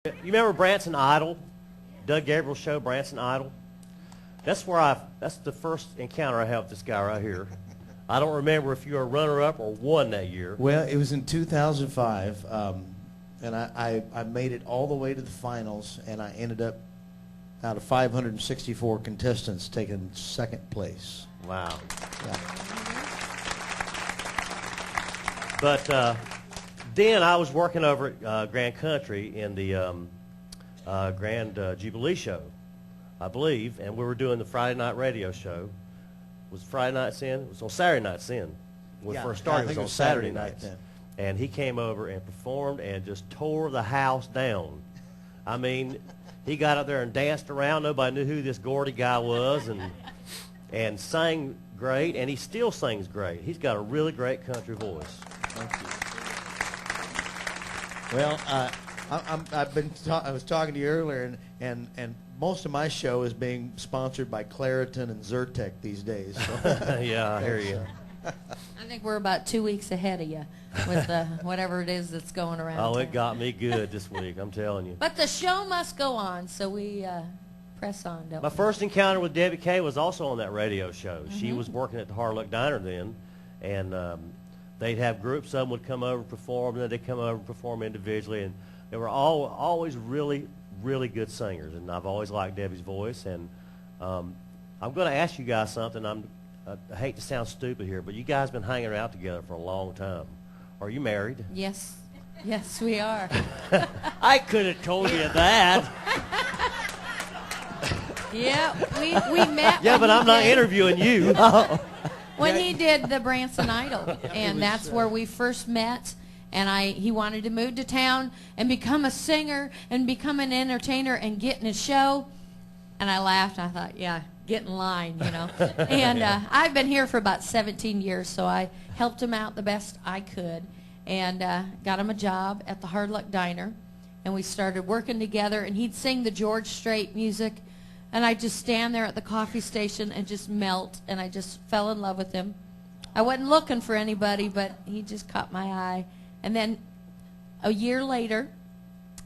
You remember Branson Idol? Doug Gabriel's show, Branson Idol? That's the first encounter I had with this guy right here. I don't remember if you were a runner-up or won that year. Well, it was in 2005, and I made it all the way to the finals, and I ended up, out of 564 contestants, taking second place. Wow. Yeah. But then I was working over at Grand Country in the Grand Jubilee show, I believe, and we were doing the Friday night radio show. Was Friday nights in? It was on Saturday nights in. When we first started, it was on Saturday nights. Then. And he came over and performed and just tore the house down. I mean, he got up there and danced around. Nobody knew who this Gordy guy was, and sang great, and he still sings great. He's got a really great country voice. Thank you. Well, I was talking to you earlier, and most of my show is being sponsored by Claritin and Zyrtec these days. So. Yeah, I hear you. I think we're about 2 weeks ahead of you with whatever it is that's going around. Oh, town. it got me good this week, I'm telling you. But the show must go on, so we press on, don't My we? first encounter with Debbie Kay was also on that radio show. She was working at the Hard Luck Diner then, and they'd have groups. Some would come over and perform, and then they'd come over and perform individually, and they were always really, really good singers, and I've always liked Debbie's voice. And I'm going to ask you guys something. I hate to sound stupid here, but you guys been hanging out together for a long time. Are you married? Yes. Yes, we are. I could have told you that. Yeah, we met. Yeah, but I'm not interviewing you. When he did the Branson Idol, and that's where we first met. And he wanted to move to town and become a singer and become an entertainer and get in a show. And I laughed. I thought, yeah, get in line, you know. And I've been here for about 17 years, so I helped him out the best I could, and got him a job at the Hard Luck Diner. And we started working together, and he'd sing the George Strait music, and I'd just stand there at the coffee station and just melt, and I just fell in love with him. I wasn't looking for anybody, but he just caught my eye. And then a year later,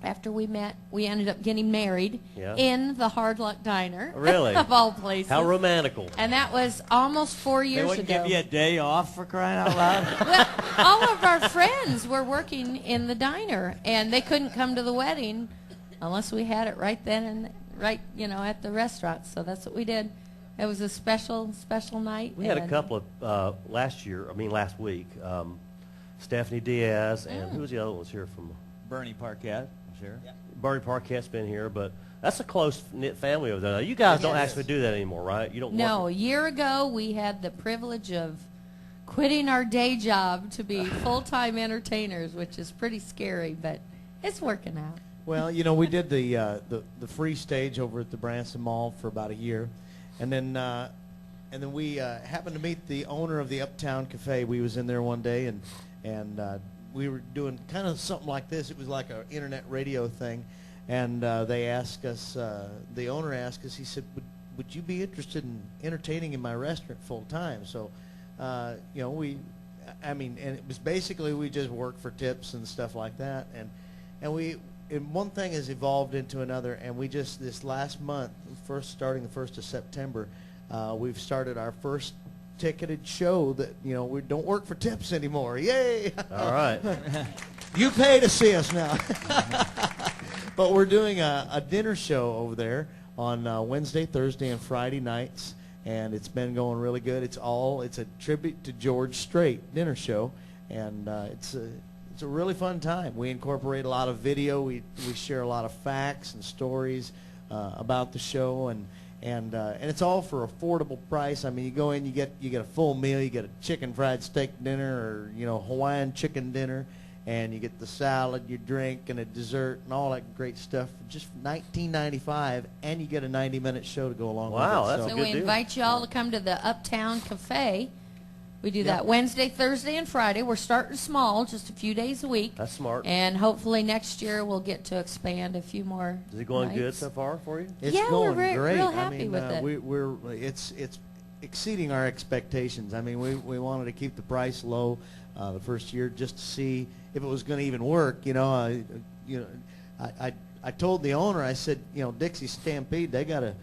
after we met, we ended up getting married in the Hard Luck Diner. Really? Of all places. How romantical. And that was almost 4 years ago. They wouldn't give you a day off for crying out loud? Well, all of our friends were working in the diner, and they couldn't come to the wedding unless we had it right then and right, you know, at the restaurant. So that's what we did. It was a special, special night. We had a couple of last week. Stephanie Diaz, and who was the other one was here from? Bernie Parquette, sure. Yeah. Bernie Parquette's been here, but that's a close-knit family over there. Now, you guys don't actually do that anymore, right? You don't. No, work a year ago we had the privilege of quitting our day job to be full-time entertainers, which is pretty scary, but it's working out. Well, you know, we did the free stage over at the Branson Mall for about a year, and then we happened to meet the owner of the Uptown Cafe. We was in there one day, and we were doing kind of something like this. It was like an internet radio thing, and they asked us, the owner asked us, he said, would you be interested in entertaining in my restaurant full time? So, you know, and it was basically we just worked for tips and stuff like that, and one thing has evolved into another, and we just, this last month, starting the 1st of September, we've started our first ticketed show that, you know, we don't work for tips anymore. Yay! All right. You pay to see us now. But we're doing a dinner show over there on Wednesday, Thursday, and Friday nights, and it's been going really good. It's a tribute to George Strait dinner show, and it's a really fun time. We incorporate a lot of video. We share a lot of facts and stories about the show, and it's all for affordable price. I mean, you go in, you get a full meal, you get a chicken fried steak dinner, or, you know, Hawaiian chicken dinner, and you get the salad, your drink, and a dessert, and all that great stuff for just $19.95, and you get a 90-minute show to go along with it. Wow, that's a So good we deal. invite you all to come to the Uptown Cafe. We do that Wednesday, Thursday, and Friday. We're starting small, just a few days a week. That's smart. And hopefully next year we'll get to expand a few more Is it going nights. good so far for you? It's Yeah, going we're great. real happy with it. It's exceeding our expectations. I mean, we wanted to keep the price low the first year just to see if it was going to even work. You know, I told the owner, I said, Dixie Stampede, they got a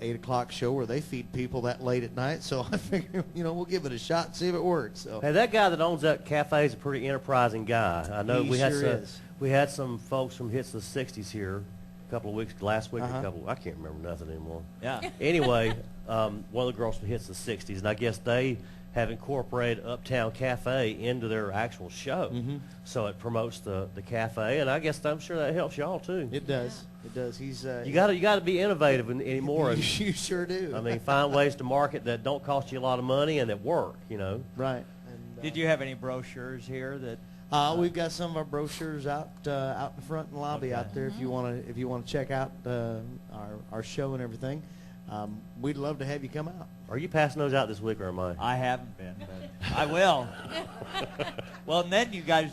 8 o'clock show where they feed people that late at night. So I figured, we'll give it a shot and see if it works. So. Hey, that guy that owns that cafe is a pretty enterprising guy. I know He we had sure some, is. we had some folks from Hits of the '60s here a couple of weeks, last week, Uh-huh. I can't remember nothing anymore. Yeah. Anyway, one of the girls from Hits of the '60s, and I guess they have incorporated Uptown Cafe into their actual show. Mhm. So it promotes the cafe, and I guess I'm sure that helps y'all too. It does. It does. He's You got to be innovative anymore. You sure do. I mean, find ways to market that don't cost you a lot of money and that work. Right. And, Did you have any brochures here that? We've got some of our brochures out in the front and lobby Okay. out there. If you want to check out our show and everything, we'd love to have you come out. Are you passing those out this week, or am I? I haven't been, but I will. Well, and then you guys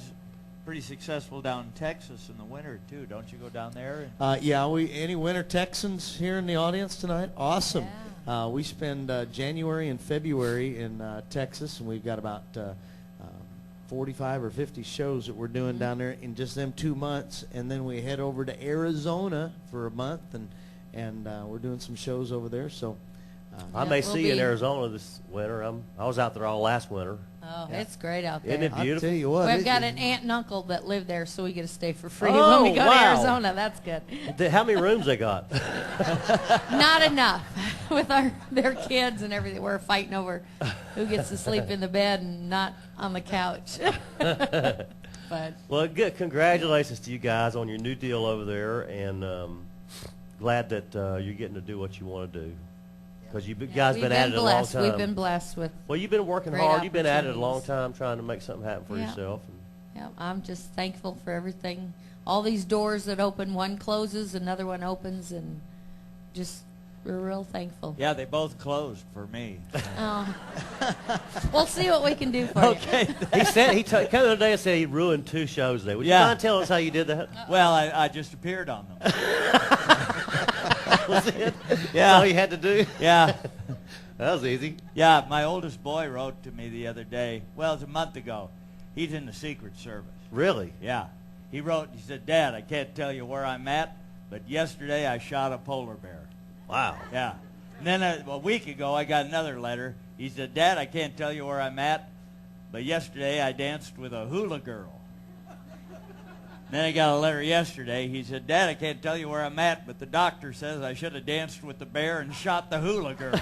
pretty successful down in Texas in the winter too, don't you? Go down there. Yeah. Any winter Texans here in the audience tonight? Awesome. Yeah. We spend January and February in Texas, and we've got about 45 or 50 shows that we're doing down there in just them 2 months, and then we head over to Arizona for a month, and we're doing some shows over there. So I Yeah, may we'll see you in be- Arizona this winter. I was out there all last winter. Oh, it's great out there. Isn't it I'll beautiful? tell you what. We've it got is- an aunt and uncle that live there, so we get to stay for free Oh, when we go to wow. Arizona. That's good. How many rooms they got? Not enough with their kids and everything. We're fighting over who gets to sleep in the bed and not on the couch. But Well, good. Congratulations to you guys on your new deal over there, and glad that you're getting to do what you want to do. Because you guys we've been at it a long blessed. time. We've been blessed with. Well, you've been working great hard. You've been at it a long opportunities. time trying to make something happen for Yeah. yourself. Yeah, I'm just thankful for everything. All these doors that open, one closes, another one opens, and just we're real thankful. Yeah, they both closed for me. Oh. We'll see what we can do for you. Okay. He said he came the other day and said he ruined 2 shows today. Would you Yeah. mind telling us how you did that? Well, I just appeared on them. Was it? Yeah. That's all you had to do? Yeah. That was easy. Yeah, my oldest boy wrote to me the other day. Well, it was a month ago. He's in the Secret Service. Really? Yeah. He wrote, he said, Dad, I can't tell you where I'm at, but yesterday I shot a polar bear. Wow. Yeah. And then a week ago, I got another letter. He said, Dad, I can't tell you where I'm at, but yesterday I danced with a hula girl. Then I got a letter yesterday. He said, Dad, I can't tell you where I'm at, but the doctor says I should have danced with the bear and shot the hula girl.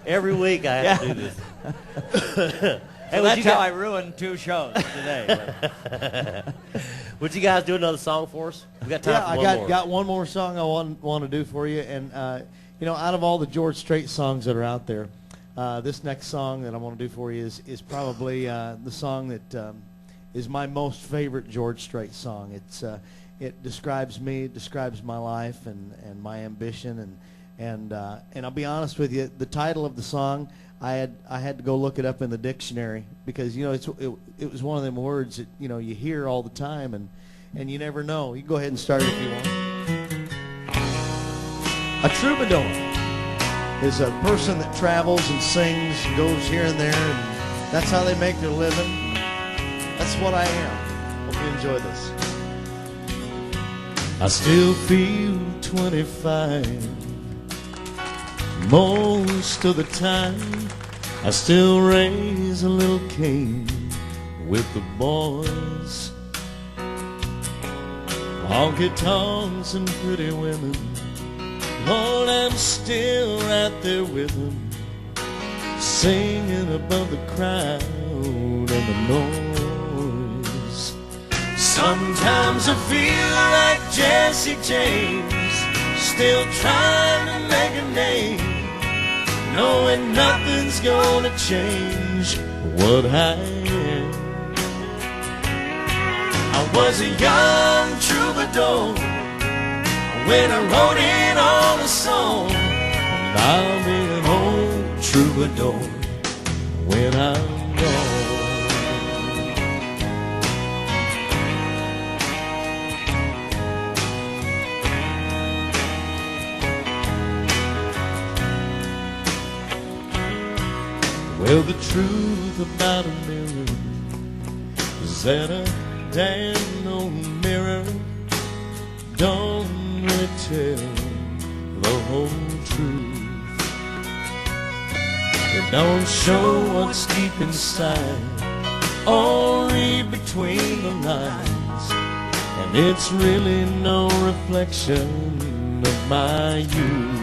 Every week I have to do this. Hey, So would that's you how guys- I ruined 2 shows today. Would you guys do another song for us? We got time Yeah, for I one more. got one more song I want to do for you, and out of all the George Strait songs that are out there, this next song that I want to do for you is probably the song that is my most favorite George Strait song. It describes me, it describes my life and my ambition, and I'll be honest with you, the title of the song, I had to go look it up in the dictionary because it was one of them words that you hear all the time and you never know. You can go ahead and start it if you want. A troubadour is a person that travels and sings and goes here and there, and that's how they make their living. That's what I am. Hope you enjoy this. I still feel 25 most of the time. I still raise a little cane with the boys, honky tonks and pretty women. Lord, I'm still right there with them, singing above the crowd and the noise. Sometimes I feel like Jesse James, still trying to make a name, knowing nothing's gonna change what I am. I was a young troubadour when I wrote it on a song, and I'll be an old troubadour when I'm gone. Well, the truth about a mirror is that a damn old mirror don't really tell the whole truth. It don't show what's deep inside or read between the lines, and it's really no reflection of my youth.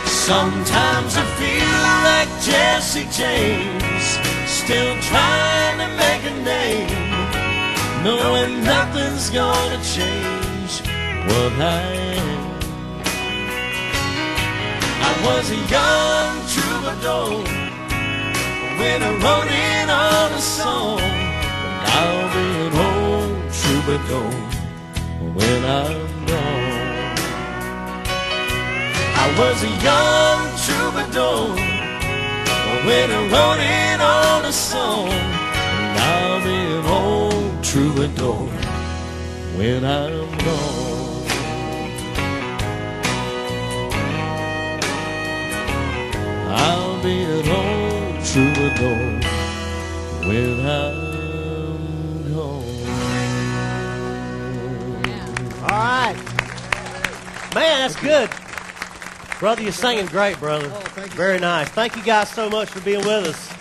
Sometimes I feel like Jesse James, still trying to make a name, knowing nothing's gonna change what I am. I was a young troubadour when I wrote it on a song, and I'll be an old troubadour when I'm gone. I was a young troubadour when I wrote it on a song, and I'll be an old troubadour when I'm gone. I'll be an old troubadour when I'm gone. All right. Man, that's good. Brother, you're singing great, brother. Oh, thank you. Very nice. Thank you guys so much for being with us.